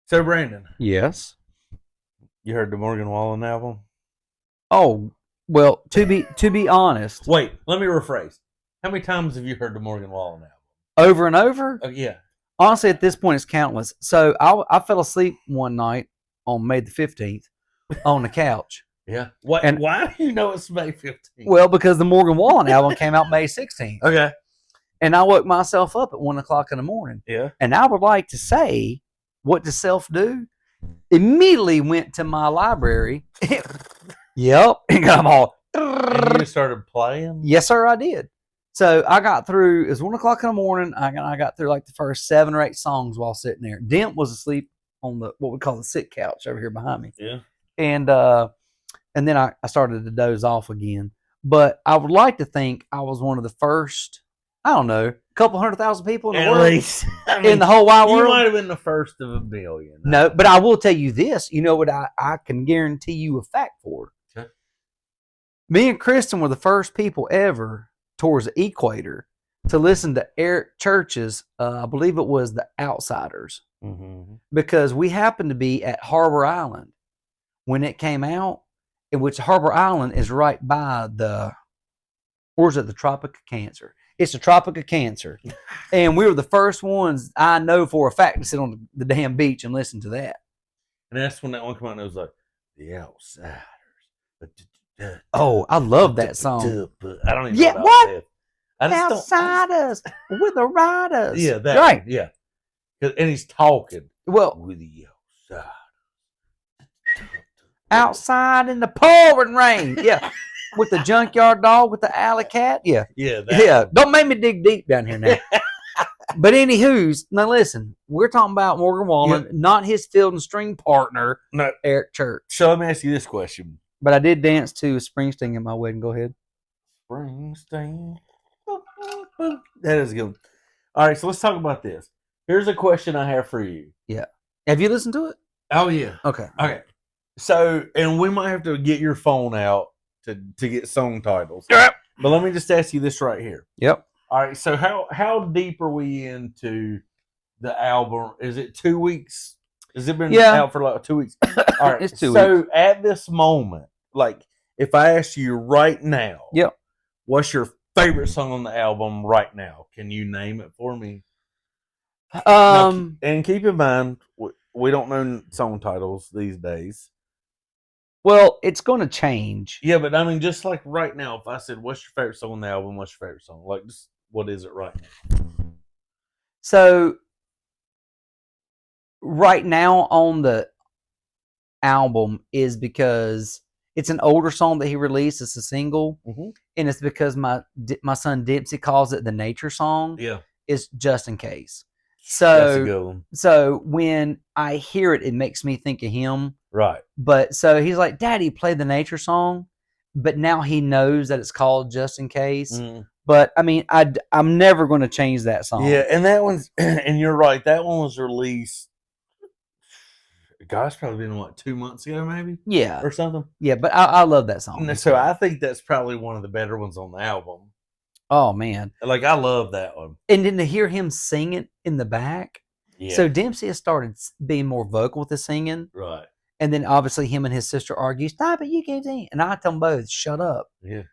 So, Brandon, Yes. you heard the Morgan Wallen album? Oh, well, to be honest, Wait, let me rephrase. How many times have you heard the Morgan Wallen album? over and over. Oh, yeah. Honestly, at this point, it's countless. So I fell asleep one night on May the 15th on the couch. Yeah. What? And- Why do you know it's May 15th? Well, because the Morgan Wallen album came out May 16th, Okay. and I woke myself up at 1:00 in the morning. Yeah. And I would like to say, what does self do? Immediately went to my library. Yep, and got them all. And you just started playing? Yes, sir, I did. So I got through. It was 1:00 in the morning. I got through like the first 7 or 8 songs while sitting there. Dent was asleep on the what we call the sit couch over here behind me. Yeah. And then I started to doze off again. But I would like to think I was one of the first. I don't know, couple 100,000 people in the At world, least. in the whole wide You world. might have been the first of a billion. No, but I will tell you this. You know what? I can guarantee you a fact for. Okay. Me and Kristen were the first people ever towards the equator to listen to Eric Church's, I believe it was The Outsiders, because we happened to be at Harbor Island when it came out, in which Harbor Island is right by or is it the Tropic of Cancer? It's the Tropic of Cancer. And we were the first ones, I know for a fact, to sit on the damn beach and listen to that. And that's when that one came out and it was like, The Outsiders. Oh, I love that song. I don't even Yeah, know what? It. I just Outsiders with the riders. Yeah, that right. one, yeah. And he's talking Well, with the outside. outside in the pouring rain. Yeah. With the junkyard dog, with the alley cat. Yeah. Yeah, Yeah. one. Don't make me dig deep down here now. But anywho's, now listen, we're talking about Morgan Wallen, not his field and string partner, No. Eric Church. So let me ask you this question. But I did dance to Springsteen at my wedding. Go ahead. Springsteen. That is good. All right, so let's talk about this. Here's a question I have for you. Yeah. Have you listened to it? Oh, yeah. Okay. Okay. So, and we might have to get your phone out to get song titles. Yep. But let me just ask you this right here. Yep. All right, so how deep are we into the album? Is it 2 weeks? Has it been out for like 2 weeks? All right, It's 2 so weeks. at this moment, like if I ask you right now, Yep. what's your favorite song on the album right now? Can you name it for me? And keep in mind, we don't know song titles these days. Well, it's going to change. Yeah, but I mean, just like right now, if I said, "What's your favorite song on the album?" What's your favorite song? Like, just what is it right now? So, right now on the album is because it's an older song that he released. It's a single, and it's because my son Dempsey calls it the nature song. Yeah, it's just in case. that's a So, good one. so when I hear it, it makes me think of him. Right. But so he's like, "Daddy, play the nature song," but now he knows that it's called just in case. But I mean, I'm never going to change that song. Yeah, and that one's, and you're right. That one was released. Gosh, probably been what, 2 months ago, maybe. Yeah, Or something. yeah. But I love that song. And so I think that's probably one of the better ones on the album. Oh man, Like I love that one. and then to hear him sing it in the back. Yeah. So Dempsey has started being more vocal with the singing, right. and then obviously him and his sister argue, "Stop it, you can't sing." And I tell them both, "Shut up," Yeah.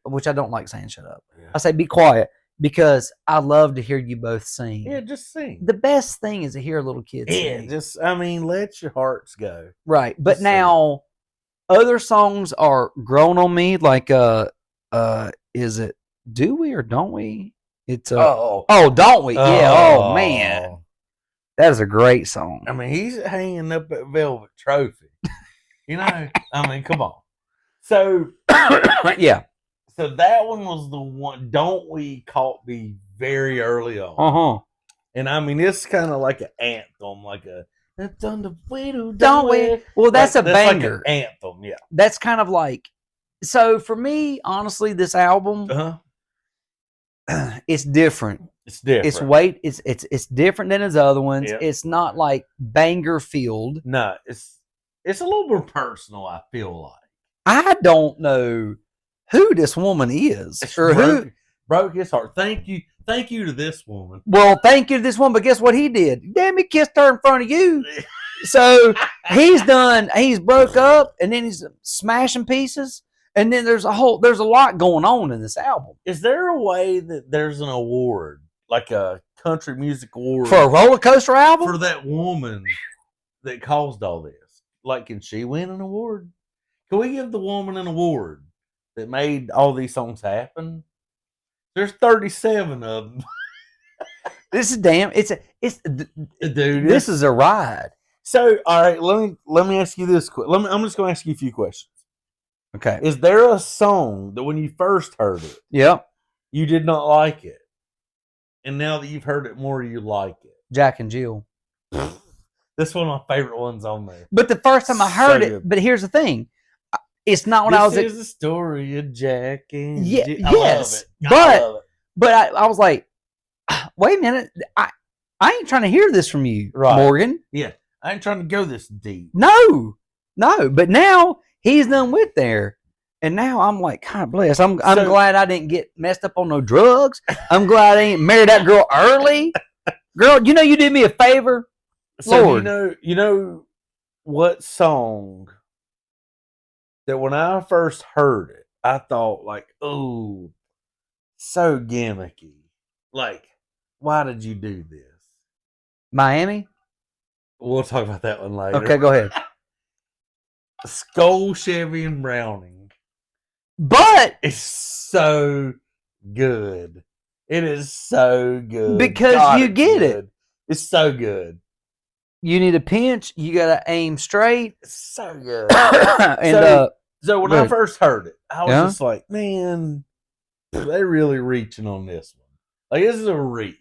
which I don't like saying "shut up." Yeah. I say, "Be quiet," because I love to hear you both sing. Yeah, just sing. The best thing is to hear a little kid Yeah, sing. just let your hearts go. Right. But Just now other songs are grown on me, like is it Do We or Don't We? It's Oh, Don't We? Yeah. Oh man. That is a great song. I mean, he's hanging up at Velvet Trophy. You know, I mean, come on. So Yeah. So that one was the one. Don't We caught me very early on. Uh-huh. And I mean, it's kind of like an anthem, like a "Don't Don't We? Well, that's a banger. Like an anthem, yeah. That's kind of like, so for me, honestly, this album, it's different. It's different. It's different than his other ones. Yep. It's not like banger filled. No, it's a little more personal, I feel like. I don't know who this woman is or who broke his heart. Thank you to this woman. Well, thank you to this woman, but guess what he did? Damn, he kissed her in front of you. So he's broke up, and then he's smashing pieces, and then there's a lot going on in this album. Is there a way that there's an award, like a country music award, for a roller coaster album for that woman that caused all this? Like, can she win an award? Can we give the woman an award that made all these songs happen? There's 37 of them. This is damn. Dude. This is a ride. So, all right, let me ask you this. I'm just going to ask you a few questions. Okay. Is there a song that when you first heard it, yep, you did not like it, and now that you've heard it more, you like it? Jack and Jill. This is one of my favorite ones on there. But the first time I heard it, but here's the thing. It's not what I was. This is the story of Jack and Jill. I yes, love it. But I was like, wait a minute. I ain't trying to hear this from you, right. Morgan. Yeah, I ain't trying to go this deep. No. But now he's done with there. And now I'm like, God bless. I'm glad I didn't get messed up on no drugs. I'm glad I ain't married that girl early. Girl, you did me a favor. So Lord. You know what song that when I first heard it, I thought like, oh, so gimmicky. Like, why did you do this? Miami? We'll talk about that one later. Okay, go ahead. Skull, Chevy, and Browning. But it's so good. It is so good. Because God, you get good. it. It's so good. You need a pinch. You got to aim straight. It's so good. And so when I first heard it, I was just like, man, they're really reaching on this one. Like, this is a reach.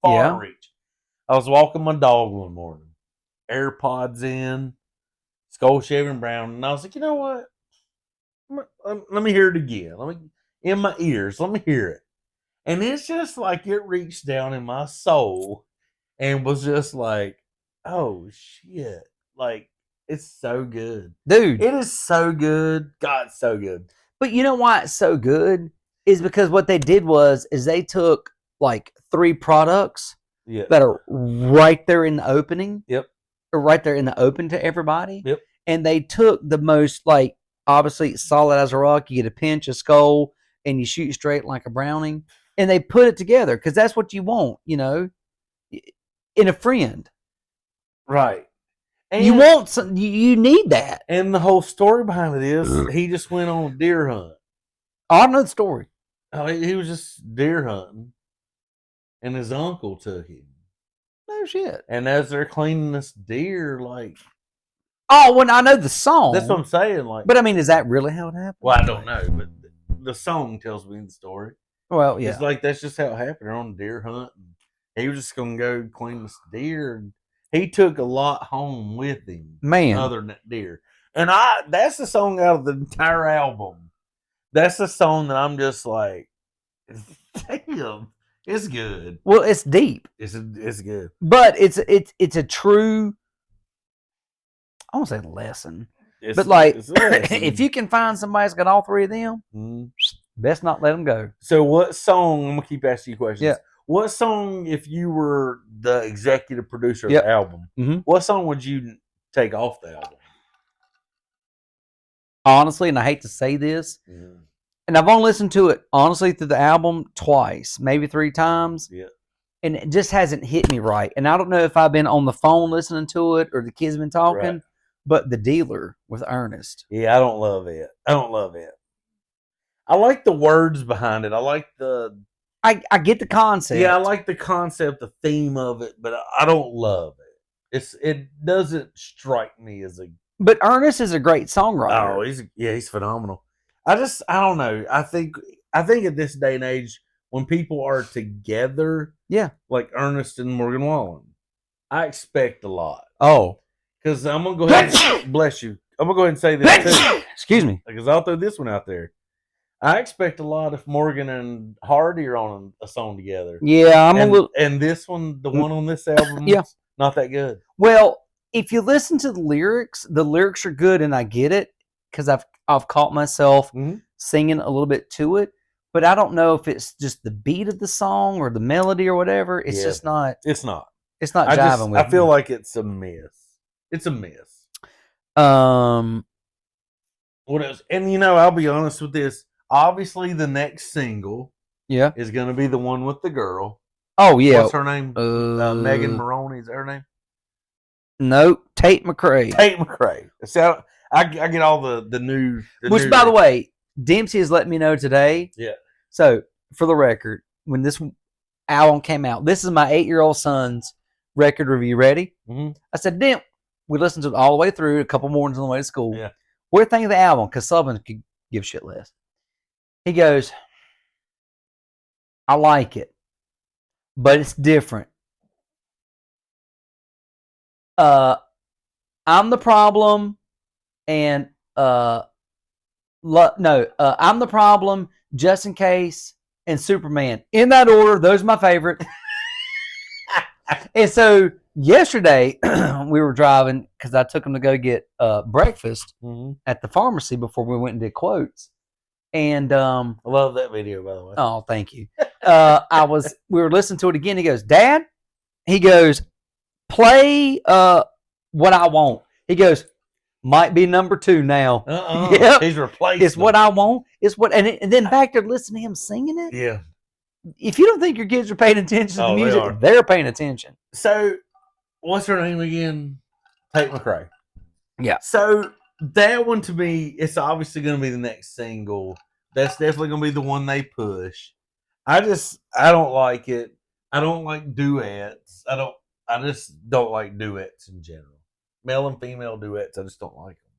Far reach. I was walking my dog one morning. AirPods in. Skull, Chevy, and Brown. And I was like, you know what? Let me hear it again. In my ears. Let me hear it. And it's just like it reached down in my soul and was just like, oh, shit. Like, it's so good. Dude. It is so good. God, it's so good. But you know why it's so good? Is because what they did is they took like 3 products that are right there in the opening. Yep. Or right there in the open to everybody. Yep. And they took the most, like, obviously solid as a rock. You get a pinch, a skull, and you shoot straight like a Browning. And they put it together because that's what you want, in a friend. Right. And you want some, you need that. And the whole story behind it is he just went on a deer hunt. I know the story. Oh, he was just deer hunting, and his uncle took him. No shit. And as they're cleaning this deer, like, oh, when I know the song. That's what I'm saying. Like, but I mean, is that really how it happened? Well, I don't know, but the song tells me the story. Well, yeah, it's like that's just how it happened. They're on a deer hunt. And he was just gonna go clean this deer, and he took a lot home with him, man, other than that deer. And that's the song out of the entire album. That's the song that I'm just like, damn, it's good. Well, it's deep. It's good, but it's a true. I won't say lesson, but like, if you can find somebody that's got all 3 of them, best not let them go. So, what song? I'm gonna keep asking you questions. Yeah. What song, if you were the executive producer of the album, what song would you take off the album? Honestly, and I hate to say this, and I've only listened to it honestly through the album twice, maybe 3 times. Yeah. And it just hasn't hit me right. And I don't know if I've been on the phone listening to it or the kids been talking. Right. But The Dealer with Ernest. Yeah, I don't love it. I like the words behind it. I like I get the concept. Yeah, I like the concept, the theme of it, but I don't love it. It doesn't strike me as a. But Ernest is a great songwriter. Oh, he's phenomenal. I don't know. I think at this day and age, when people are together, like Ernest and Morgan Wallen, I expect a lot. Oh. Because I'm going to go ahead and bless you. I'm going to go ahead and say this too. Excuse me. Because I'll throw this one out there. I expect a lot if Morgan and Hardy are on a song together. Yeah, and this one, the one on this album, not that good. Well, if you listen to the lyrics are good, and I get it because I've caught myself singing a little bit to it. But I don't know if it's just the beat of the song or the melody or whatever. It's just not. It's not. It's not jiving with me. I feel like it's a miss. It's a miss. What else? And I'll be honest with this. Obviously, the next single, is going to be the one with the girl. Oh yeah. What's her name? Megan Maroney. Is that her name? No, Tate McRae. Tate McRae. So I get all the new. Which, by the way, Dempsey has let me know today. Yeah. So, for the record, when this album came out, this is my 8-year-old son's record review. Ready? Mm-hmm. I said, Demp, we listened to it all the way through, a couple mornings on the way to school. Yeah. What do you think of the album? Because Sullivan could give shit less. He goes, I like it, but it's different. I'm the Problem and I'm the Problem, Just in Case, and Superman. In that order, those are my favorite. And so yesterday we were driving because I took him to go get breakfast at the pharmacy before we went and did quotes. And I love that video, by the way. Oh, thank you. We were listening to it again. He goes, Dad, he goes, play What I Want. He goes, might be number 2 now. Yep. He's replaced. It's What I Want. It's what, and then back there, listen to him singing it. Yeah. If you don't think your kids are paying attention to the music, they're paying attention. So, what's her name again? Tate McRae. Yeah. So that one to me, it's obviously going to be the next single. That's definitely going to be the one they push. I don't like it. I don't like duets. I just don't like duets in general. Male and female duets, I just don't like them.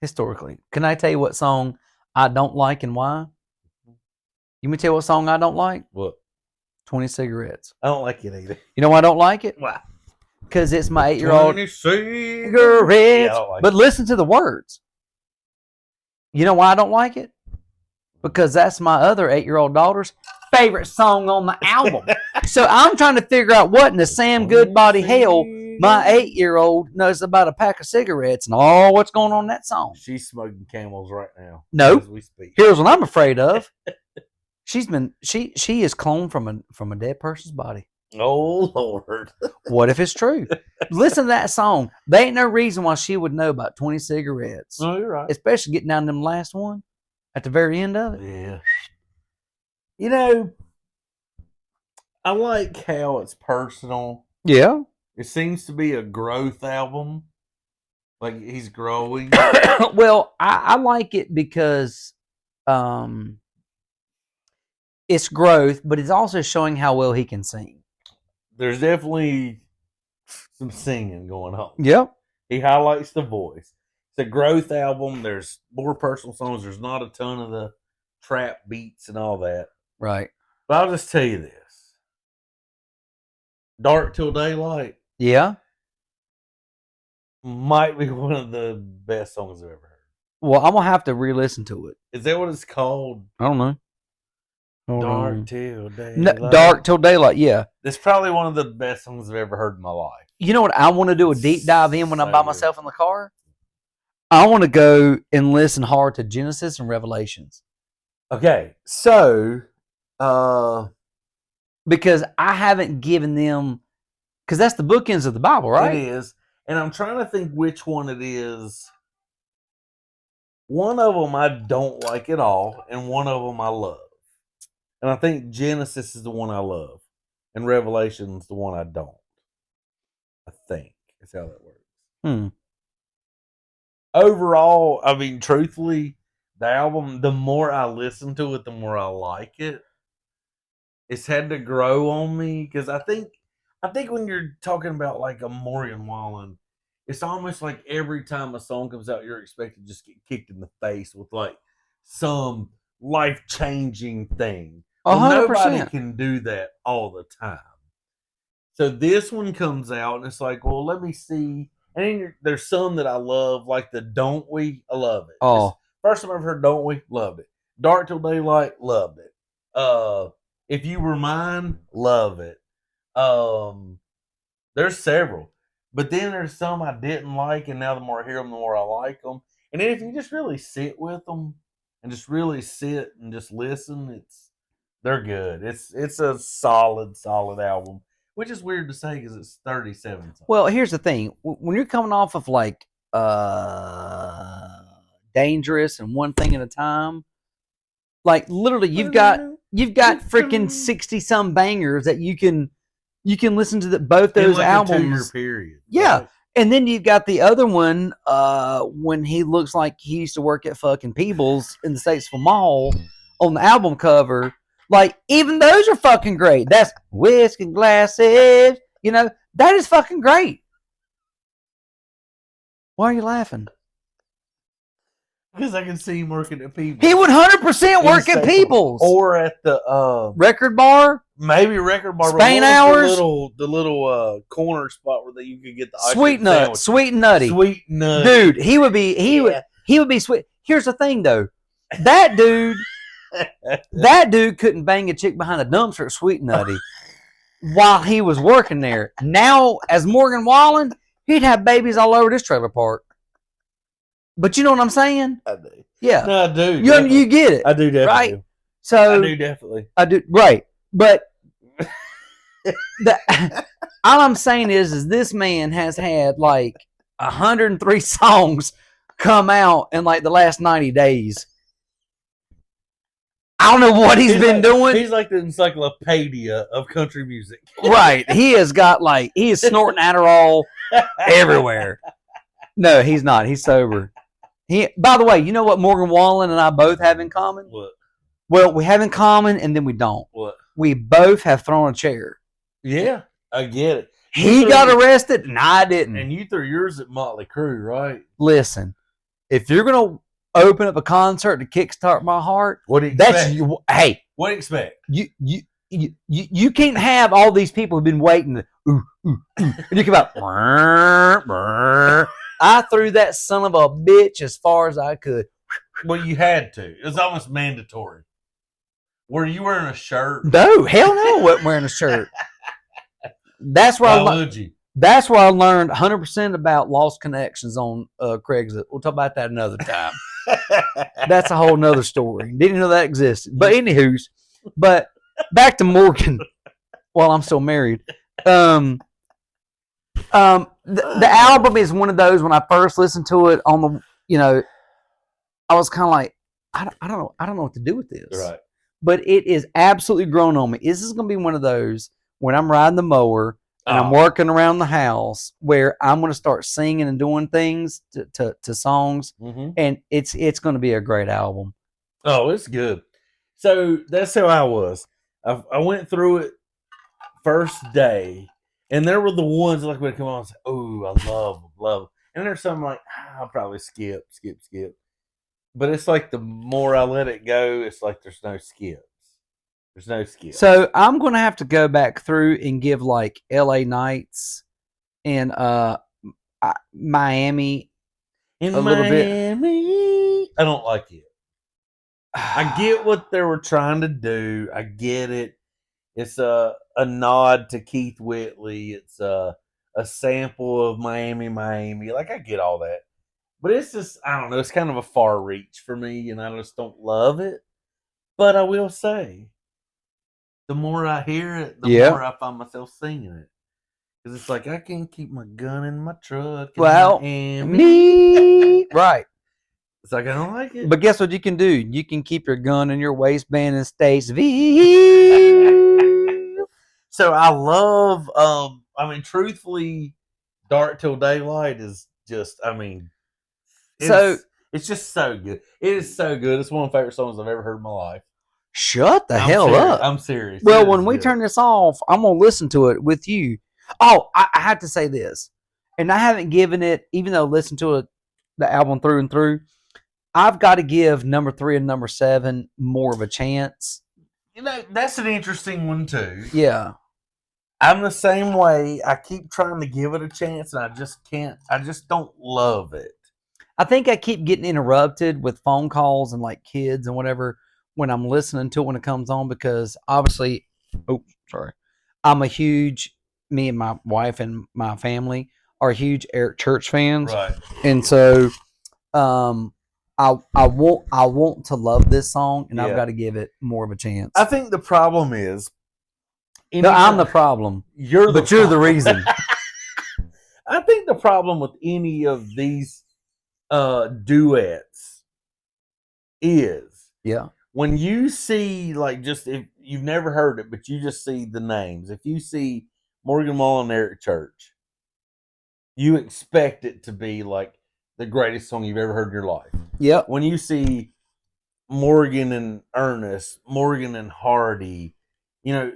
Historically. Can I tell you what song I don't like and why? You want me to tell you what song I don't like? What? 20 Cigarettes. I don't like it either. You know why I don't like it? Why? Because it's my 8-year-old. 20 cigarettes. Yeah, I don't like it. Listen to the words. You know why I don't like it? Because that's my other 8-year-old daughter's favorite song on the album. So I'm trying to figure out what in the Sam Goodbody hell my 8-year-old knows about a pack of cigarettes and all what's going on in that song. She's smoking Camels right now. No. As we speak. Here's what I'm afraid of. She is cloned from a dead person's body. Oh Lord. What if it's true? Listen to that song. There ain't no reason why she would know about 20 cigarettes. No, you're right. Especially getting down to them last one at the very end of it. Yeah. I like how it's personal. Yeah. It seems to be a growth album. Like he's growing. Well, I like it because it's growth, but it's also showing how well he can sing. There's definitely some singing going on. Yep. He highlights the voice. It's a growth album. There's more personal songs. There's not a ton of the trap beats and all that. Right. But I'll just tell you this. Dark Till Daylight. Yeah. Might be one of the best songs I've ever heard. Well, I'm going to have to re-listen to it. Is that what it's called? I don't know. Dark Till Daylight. No, Dark Till Daylight, yeah. It's probably one of the best songs I've ever heard in my life. You know what I want to do a deep dive in when I'm by myself in the car? I want to go and listen hard to Genesis and Revelations. Okay, so because I haven't given them, because that's the bookends of the Bible, right? It is. And I'm trying to think which one it is. One of them I don't like at all, and one of them I love. And I think Genesis is the one I love, and Revelation's the one I don't. I think that's how that works. Overall, I mean, truthfully, the album, the more I listen to it, the more I like it. It's had to grow on me because I think when you're talking about like a Morgan Wallen, it's almost like every time a song comes out, you're expected to just get kicked in the face with like some life-changing thing. Well, nobody can do that all the time. So this one comes out, and it's like, well, let me see. And then there's some that I love, like the Don't We? I love it. Oh. First time I ever heard Don't We? Loved it. Dark Till Daylight? Loved it. If You Were Mine? Love it. There's several. But then there's some I didn't like, and now the more I hear them, the more I like them. And then if you just really sit with them, and just really sit and just listen, they're good. It's a solid album which is weird to say because it's 37 songs. Well, here's the thing: when you're coming off of like Dangerous and One Thing at a Time, like literally, you've got freaking 60-some bangers that you can listen to both those like albums. A 2-year period. Yeah. Right? And then you've got the other one when he looks like he used to work at fucking Peebles in the Statesville Mall on the album cover. Like, even those are fucking great. That's Whiskey Glasses. You know, that is fucking great. Why are you laughing? Because I can see him working at Peebles. He would 100% work at Peebles. Or at the Record Bar. Maybe Record Bar. Spain Hours. The little corner spot where you could get the Sweet Nut. Sweet and Nutty. Sweet Nut. Dude, he would be sweet. Here's the thing, though. That dude couldn't bang a chick behind a dumpster at Sweet and Nutty while he was working there. Now, as Morgan Wallen, he'd have babies all over this trailer park. But you know what I'm saying? I do. Yeah. No, I do. You get it. I do definitely. Right? So I do definitely. I do. Right. But all I'm saying is this man has had like 103 songs come out in like the last 90 days. I don't know what he's been doing. He's like the encyclopedia of country music. Right. He is snorting Adderall everywhere. No, he's not. He's sober. By the way, you know what Morgan Wallen and I both have in common? What? Well, we have in common, and then we don't. What? We both have thrown a chair. Yeah, I get it. He got arrested, and I didn't. And you threw yours at Motley Crue, right? Listen, if you're going to open up a concert to kickstart my heart, what do you expect? Hey. What do you expect? You can't have all these people who've been waiting. And you come out. I threw that son of a bitch as far as I could. Well, you had to. It was almost mandatory. Were you wearing a shirt? No, hell no, I wasn't wearing a shirt. That's where That's where I learned 100% about lost connections on Craigslist. We'll talk about that another time. That's a whole nother story. Didn't know that existed. But anywho's, back to Morgan while I'm still married. The album is one of those when I first listened to it on the, I was kind of like, I don't know what to do with this. Right. But it is absolutely grown on me. This is going to be one of those when I'm riding the mower and I'm working around the house where I'm going to start singing and doing things to songs, and it's going to be a great album. Oh, it's good. So that's how I was. I went through it first day, and there were the ones like when it come on, I was like, oh, I love them. And there's some like, I'll probably skip. But it's like the more I let it go, it's like there's no skips. There's no skips. So I'm going to have to go back through and give like LA Nights and Miami little bit. I don't like it. I get what they were trying to do. I get it. It's a nod to Keith Whitley. It's a sample of Miami. Like, I get all that. But it's just, I don't know, it's kind of a far reach for me, and I just don't love it. But I will say, the more I hear it, the more I find myself singing it. Because it's like, I can't keep my gun in my truck. Me. Right. It's like, I don't like it. But guess what you can do? You can keep your gun in your waistband and stays V. So I love, truthfully, Dark Till Daylight is just, it's just so good. It is so good. It's one of my favorite songs I've ever heard in my life. Shut the hell up. I'm serious. Well, when we turn this off, I'm going to listen to it with you. Oh, I have to say this. And I haven't given it, even though I listened to it, the album through and through, I've got to give number 3 and number 7 more of a chance. That's an interesting one, too. Yeah. I'm the same way. I keep trying to give it a chance, and I just can't. I just don't love it. I think I keep getting interrupted with phone calls and like kids and whatever when I'm listening to it when it comes on, because obviously, me and my wife and my family are huge Eric Church fans. Right. And so I want to love this song, and I've got to give it more of a chance. I think the problem is No, I'm the problem. You're the reason. I think the problem with any of these duets is when you see, like, just if you've never heard it, but you just see the names. If you see Morgan Wallen and Eric Church, you expect it to be like the greatest song you've ever heard in your life. Yep. When you see Morgan and Ernest, Morgan and Hardy, you've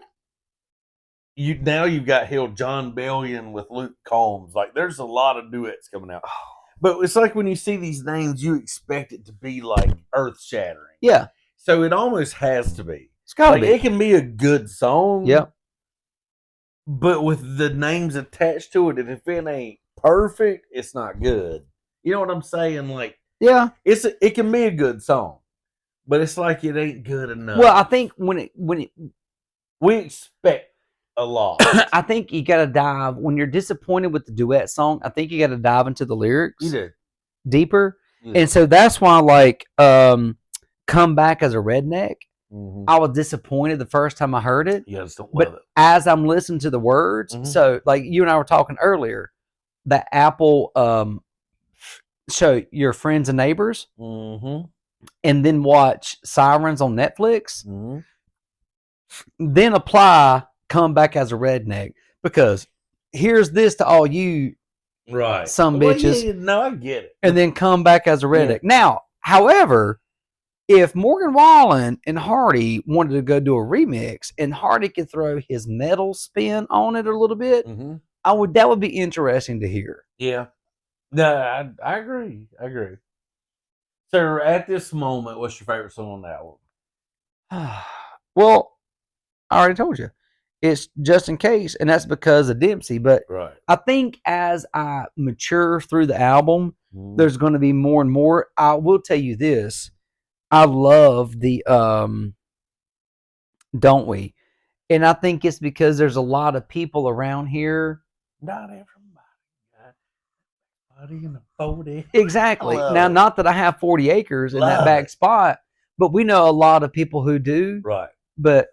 got John Bellion with Luke Combs. Like, there's a lot of duets coming out. But it's like when you see these names, you expect it to be like earth shattering. Yeah. So it almost has to be. It's gotta be. It can be a good song. Yep. But with the names attached to it, and if it ain't perfect, it's not good. You know what I'm saying? Like, yeah, it can be a good song, but it's like it ain't good enough. Well, I think when we expect a lot. I think you got to dive when you're disappointed with the duet song. I think you got to dive into the lyrics. You do deeper, and so that's why, like, "Come Back as a Redneck." Mm-hmm. I was disappointed the first time I heard it. You just don't love it. As I'm listening to the words, so like you and I were talking earlier, that Apple show Your Friends and Neighbors, and then watch Sirens on Netflix. Then apply "Come Back as a Redneck," because here's this to all you some bitches. Yeah, no, I get it. And then "Come Back as a Redneck." Yeah. Now, however, if Morgan Wallen and Hardy wanted to go do a remix and Hardy could throw his metal spin on it a little bit, that would be interesting to hear. Yeah. No, I agree. So at this moment, what's your favorite song on the album? Well, I already told you. It's "Just in Case," and that's because of Dempsey. But I think as I mature through the album, there's going to be more and more. I will tell you this. I love the "Don't We," and I think it's because there's a lot of people around here. Not everybody in a 40. Exactly. Now, not that I have 40 acres in that back spot, but we know a lot of people who do. Right. But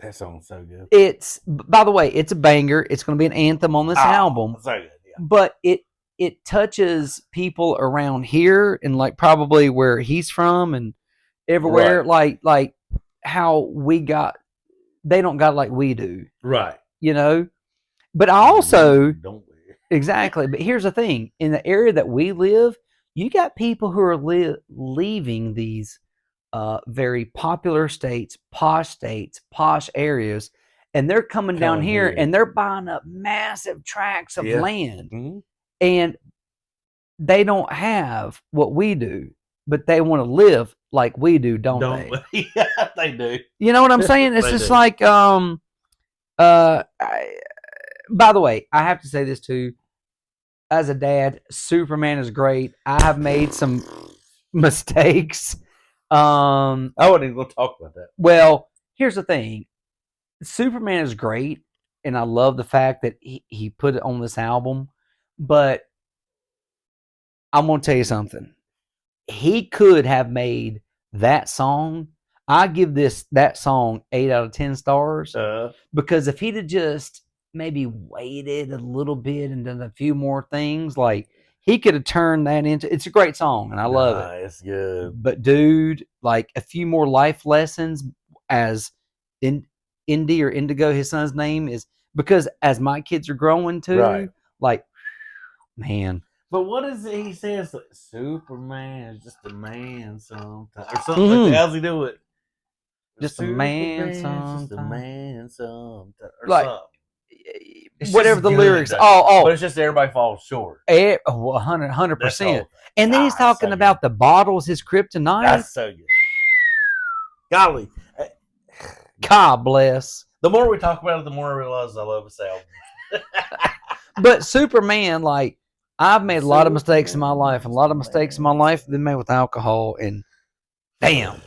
that song's so good. It's, by the way, it's a banger. It's going to be an anthem on this album. So good, yeah. But it touches people around here and like probably where he's from and everywhere, like how they don't got it like we do. Right. But I also don't we? Exactly. But here's the thing. In the area that we live, you got people who are leaving these very popular states, posh areas, and they're coming down here and they're buying up massive tracts of land. And they don't have what we do, but they want to live like we do, don't they? Yeah, they do. You know what I'm saying? It's just like, by the way, I have to say this too. As a dad, Superman is great. I have made some mistakes. I wasn't even going to talk about that. Well, here's the thing. Superman is great, and I love the fact that he put it on this album. But I'm going to tell you something. He could have made that song. I give that song 8 out of 10 stars. Because if he'd have just maybe waited a little bit and done a few more things, like he could have turned that into. It's a great song, and I love it. It's good. But like a few more life lessons, as Indy or Indigo, his son's name is, because as my kids are growing too, like, man. But what is it he says? Like, Superman is just a man sometimes, or something like that. How's he do it? Just a man sometimes. Just a man sometimes, or like something. Whatever the lyrics. But it's just everybody falls short. 100%. And then he's talking about the bottles, his kryptonite. That's so good. Golly. God bless. The more we talk about it, the more I realize I love this album. But Superman, like, I've made a lot of mistakes in my life. And a lot of mistakes in my life have been made with alcohol. And damn.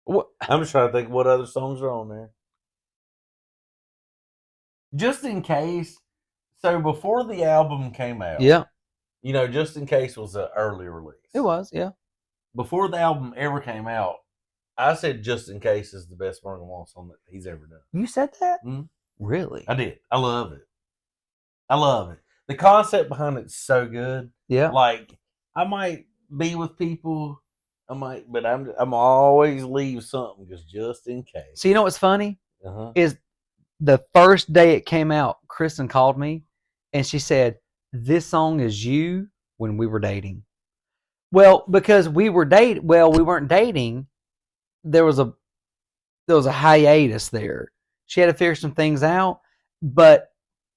I'm just trying to think what other songs are on there. Just in Case. So before the album came out, Just in Case was an early release. It was, yeah. Before the album ever came out, I said Just in Case is the best Morgan Wallen song that he's ever done. You said that? Mm-hmm. Really? I did. I love it. I love it. The concept behind it's so good. Yeah. Like, I might be with people, but I'm always leave something just in case. So you know what's funny? Is the first day it came out, Kristen called me and she said, "This song is you when we were dating." Well, because we weren't dating. There was a hiatus there. She had to figure some things out, but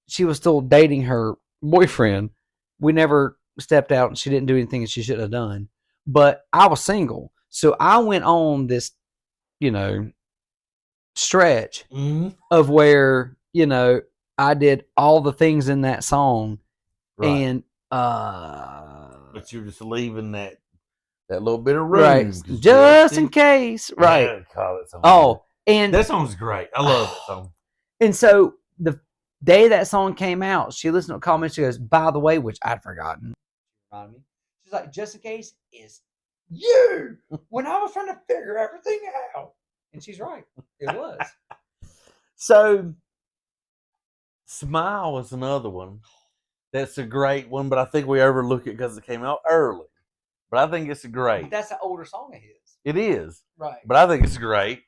she was still dating her boyfriend. We never stepped out and she didn't do anything that she shouldn't have done. But I was single. So I went on this, stretch of where, I did all the things in that song. Right. And but you're just leaving that little bit of room. Right. Just in case. Right. Yeah, God, that song and that song's great. I love that song. And so the day that song came out, she listened to a comment. She goes, "By the way," which I'd forgotten. She's like, "Just in Case is you." When I was trying to figure everything out, and she's right. It was. So, Smile was another one. That's a great one, but I think we overlook it because it came out early. But I think it's great. But that's an older song of his. It is. Right. But I think it's great.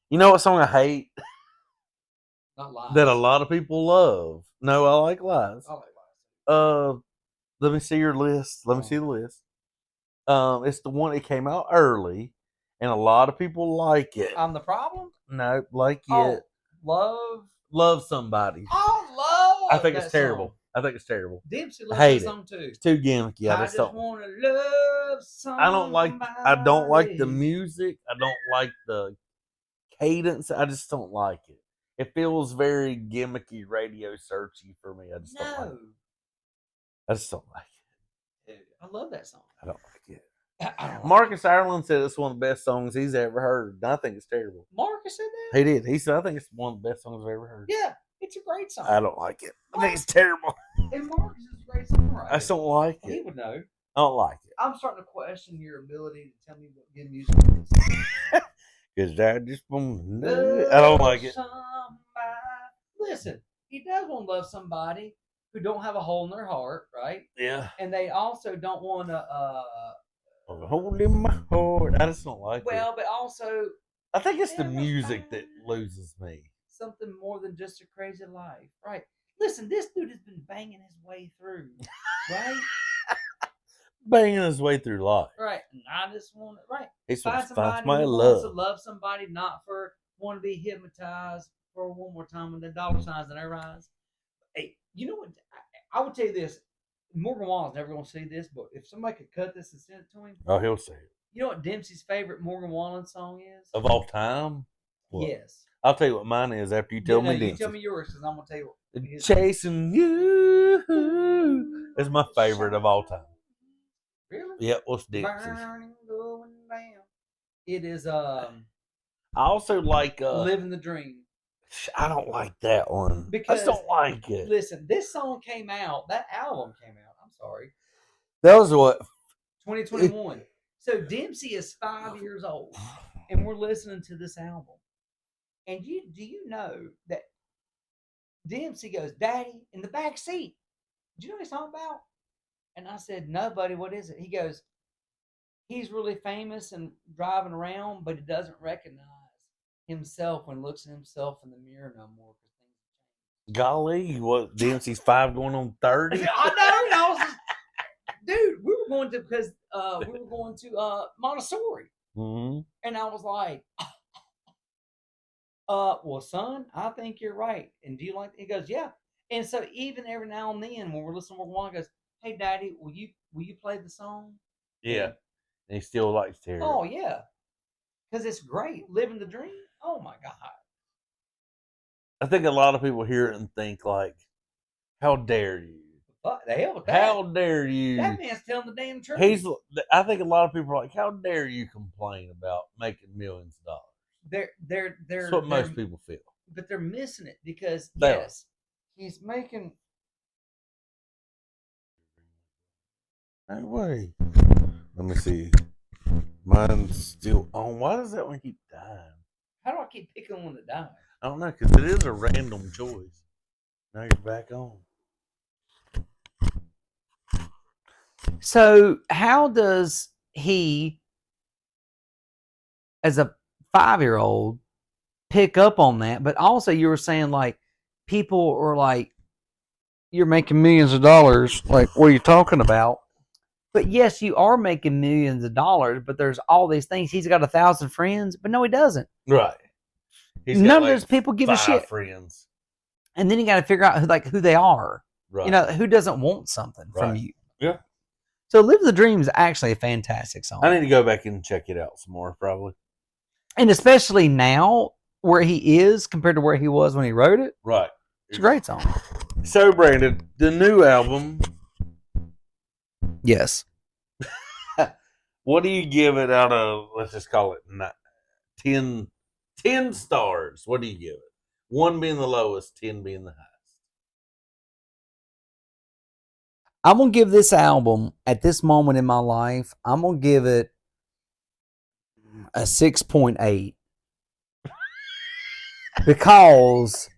You know what song I hate? Not Lies. That a lot of people love. No, I like Lies. I like Lies. Let me see your list. Let me see the list. It's the one that came out early, and a lot of people like it. I'm the Problem? No, like it. Love Somebody. Oh, I think it's terrible. Song. I think it's terrible. Dempsey loves that song too. It's too gimmicky. I just want to love somebody. I don't like the music. I don't like the cadence. I just don't like it. It feels very gimmicky, radio searchy for me. I just don't like it. I just don't like it. Dude, I love that song. I don't like it. Marcus Ireland said it's one of the best songs he's ever heard. I think it's terrible. Marcus said that? He did. He said, I think it's one of the best songs I've ever heard. Yeah, it's a great song. I don't like it. I think it's terrible. And Marcus is a great songwriter. I just don't like it. He would know. I don't like it. I'm starting to question your ability to tell me what good music is. Because I just want to know. I don't like it. Listen, he does want to love somebody who don't have a hole in their heart, right? Yeah. And they also don't want to a hole in my heart. I just don't like it. Well, but also I think it's the music that loses me. Something more than just a crazy life, right? Listen, this dude has been banging his way through, right? Banging his way through life. Right. And I just want to, right. He's find somebody my who love. wants to love somebody, not for want to be hypnotized for one more time with the dollar signs in their eyes. Hey, you know what? I would tell you this. Morgan Wallen's never going to see this, but if somebody could cut this and send it to him. Oh, he'll see it. You know what Dempsey's favorite Morgan Wallen song is? Of all time? What? Yes. I'll tell you what mine is after you tell me Dempsey. You tell me yours because I'm going to tell you what. Chasing You is my favorite of all time. Really? Yeah, what's Dempsey's? Burning, going down. It is I also like Living the Dream. I don't like that one. Because I just don't like it. Listen, this song came out. That album came out. I'm sorry. That was what? 2021. So Dempsey is 5 years old, and we're listening to this album. And do you know that Dempsey goes, "Daddy," in the back seat. Do you know what he's talking about? And I said, "No, buddy, what is it?" He goes, "He's really famous and driving around, but he doesn't recognize himself when he looks at himself in the mirror no more." Golly, what? Dempsey's 5 going on 30? I know. Dude, we were going to Montessori, and I was like, "Well, son, I think you're right. And do you like?" He goes, "Yeah." And so even every now and then when we're listening to one, goes, "Hey, Daddy, will you play the song?" Yeah, and he still likes to hear it. Oh yeah, because it's great, living the dream. Oh my God. I think a lot of people hear it and think like, "How dare you? What the hell with that? How dare you?" That man's telling the damn truth. I think a lot of people are like, "How dare you complain about making millions of dollars?" That's what most people feel. But they're missing it because he's making. No way. Let me see. Mine's still on. Why does that one keep dying? How do I keep picking one that dies? I don't know, because it is a random choice. Now you're back on. So how does he, as a 5-year-old, pick up on that? But also you were saying like people are like, you're making millions of dollars. Like, what are you talking about? But yes, you are making millions of dollars, but there's all these things. He's got 1,000 friends, but no, he doesn't. Right. None of those people give a shit. Friends. And then you got to figure out who they are. Right. You know, who doesn't want something from you? Yeah. So Live the Dream is actually a fantastic song. I need to go back and check it out some more, probably. And especially now, where he is compared to where he was when he wrote it. Right. It's a great song. So, Brandon, the new album. Yes. What do you give it out of, let's just call it 10 stars? What do you give it? 1 being the lowest, 10 being the highest. I'm going to give this album, at this moment in my life, I'm going to give it a 6.8. Because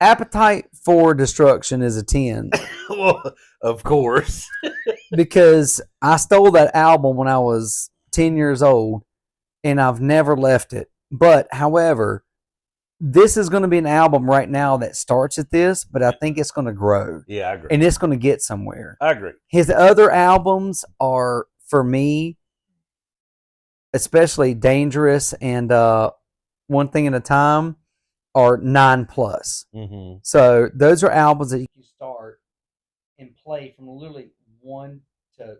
Appetite for Destruction is a 10. Well, of course. Because I stole that album when I was 10 years old, and I've never left it. But, however, this is going to be an album right now that starts at this, but I think it's going to grow. Yeah, I agree. And it's going to get somewhere. I agree. His other albums are, for me, especially Dangerous and One Thing at a Time, are 9+. Mm-hmm. So those are albums that you can start and play from literally 1 to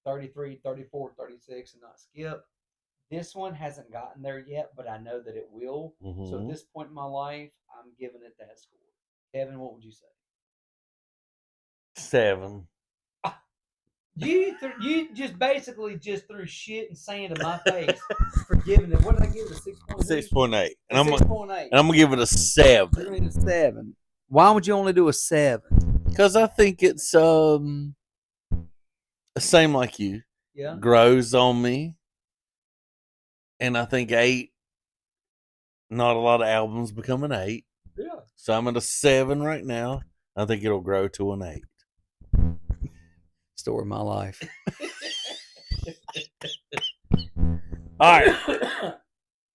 33, 34, 36 and not skip. This one hasn't gotten there yet, but I know that it will. Mm-hmm. So at this point in my life, I'm giving it that score. Kevin, what would you say? 7. You just basically just threw shit and sand in my face for giving it. What did I give it? A 6.8? 6.8. And I'm gonna give it a 7. You're gonna give it a 7. Why would you only do a 7? Because I think it's the same like you. Yeah. Grows on me. And I think 8. Not a lot of albums become an 8. Yeah. So I'm at a 7 right now. I think it'll grow to an 8. Story of my life. All right.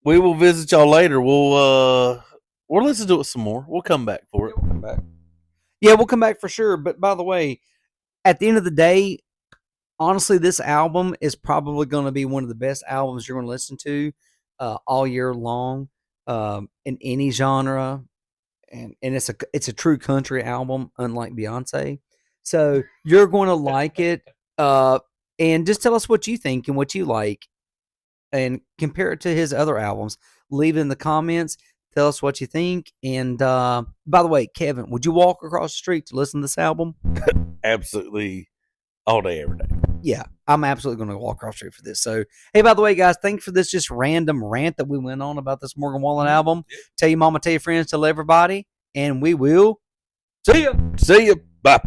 We will visit y'all later. We'll listen to it some more. We'll come back for it. We'll come back. Yeah, we'll come back for sure. But by the way, at the end of the day, honestly, this album is probably going to be one of the best albums you're going to listen to all year long in any genre. And it's a true country album, unlike Beyonce. So you're going to like it. And just tell us what you think and what you like. And compare it to his other albums. Leave it in the comments. Tell us what you think. And by the way, Kevin, would you walk across the street to listen to this album? Absolutely. All day, every day. Yeah, I'm absolutely going to walk across the street for this. So, hey, by the way, guys, thanks for this just random rant that we went on about this Morgan Wallen album. Tell your mama, tell your friends, tell everybody. And we will see ya. See ya. Bye.